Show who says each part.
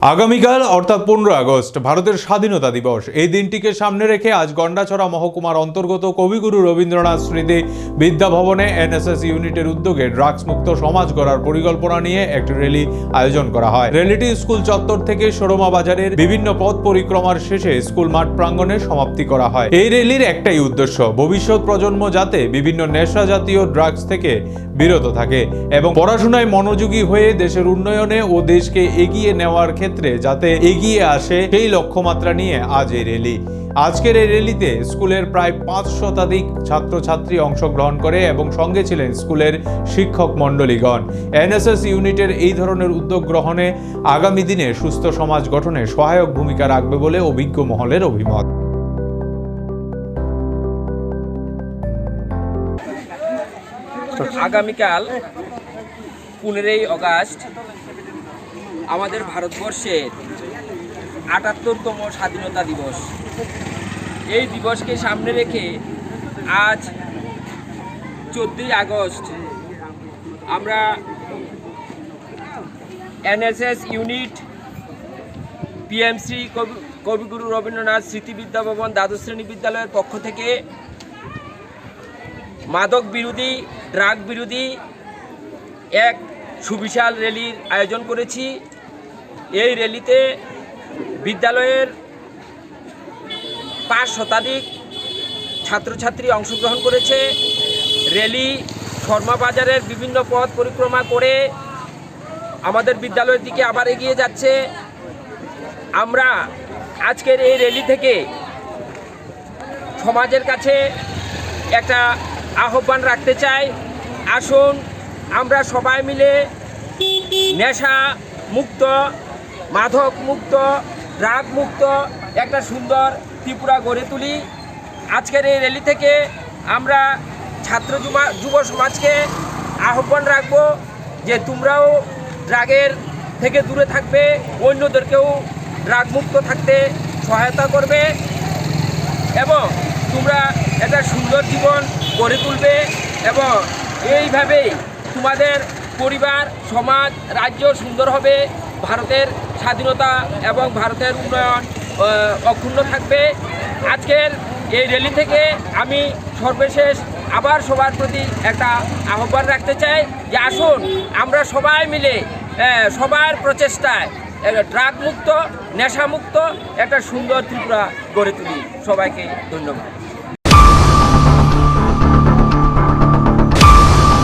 Speaker 1: আগামীকাল অর্থাৎ 15 আগস্ট ভারতের স্বাধীনতা দিবস। এই দিনটিকে সামনে রেখে আজ গন্ডাছড়া মহকুমার অন্তর্গত কবিগুরু রবীন্দ্রনাথ স্মৃতি বিদ্যাভবনে এনএসএস ইউনিটের উদ্যোগে ড্রাগস মুক্ত সমাজ গড়ার পরিকল্পনা নিয়ে একটি র্যালি আয়োজন করা হয়। র্যালিটি স্কুল চত্বর থেকে সরোমা বাজারের বিভিন্ন পথ পরিক্রমার শেষে স্কুল মাঠ প্রাঙ্গণে সমাপ্তি করা হয়। এই র্যালির একটাই উদ্দেশ্য, ভবিষ্যৎ প্রজন্ম যাতে বিভিন্ন নেশা জাতীয় ড্রাগস থেকে বিরত থাকে এবং পড়াশোনায় মনোযোগী হয়ে দেশের উন্নয়নে ও দেশকে এগিয়ে নেওয়ার ক্ষেত্রে যাতে এগিয়ে আসে সেই লক্ষ্যমাত্রা নিয়ে আজ এই র্যালি। আজকের এই র্যালিতে স্কুলের প্রায় 5 শতাধিক ছাত্রছাত্রী অংশগ্রহণ করে এবং সঙ্গে ছিলেন স্কুলের শিক্ষক মণ্ডলীগণ। এনএসএস ইউনিটের এই ধরনের উদ্যোগ গ্রহণে আগামী দিনে সুস্থ সমাজ গঠনে সহায়ক ভূমিকা রাখবে বলে অভিজ্ঞ মহলের অভিমত।
Speaker 2: আগামীকাল 15 আগস্ট আমাদের ভারতবর্ষের 78তম স্বাধীনতা দিবস। এই দিবসকে সামনে রেখে আজ 14 আগস্ট আমরা এনএসএস ইউনিট পিএমসি কবিগুরু রবীন্দ্রনাথ স্মৃতি বিদ্যাভবন দ্বাদশ শ্রেণী বিদ্যালয়ের পক্ষ থেকে মাদক বিরোধী, ড্রাগ বিরোধী এক সুবিশাল র্যালির আয়োজন করেছি। এই র্যালিতে বিদ্যালয়ের 5 শতাধিক ছাত্রছাত্রী অংশগ্রহণ করেছে। র্যালি সরমা বাজারের বিভিন্ন পথ পরিক্রমা করে আমাদের বিদ্যালয়ের দিকে আবার এগিয়ে যাচ্ছে। আমরা আজকের এই র্যালি থেকে সমাজের কাছে একটা আহ্বান রাখতে চাই, আসুন আমরা সবাই মিলে নেশা মুক্ত, মাদক মুক্ত, ড্রাগ মুক্ত একটা সুন্দর ত্রিপুরা গড়ে তুলি। আজকের এই র্যালি থেকে আমরা ছাত্র যুব সমাজকে আহ্বান রাখব যে তোমরাও ড্রাগের থেকে দূরে থাকবে, অন্যদেরকেও ড্রাগ মুক্ত থাকতে সহায়তা করবে এবং তোমরা একটা সুন্দর জীবন গড়ে তুলবে এবং এইভাবেই তোমাদের পরিবার, সমাজ, রাজ্য সুন্দর হবে, ভারতের স্বাধীনতা এবং ভারতের উন্নয়ন অক্ষুণ্ণ থাকবে। আজকের এই র্যালি থেকে আমি সর্বশেষ আবার সবার প্রতি একটা আহ্বান রাখতে চাই যে আসুন আমরা সবাই মিলে সবার প্রচেষ্টায় ড্রাগ মুক্ত, নেশামুক্ত একটা সুন্দর ত্রিপুরা গড়ে তুলি। সবাইকে ধন্যবাদ।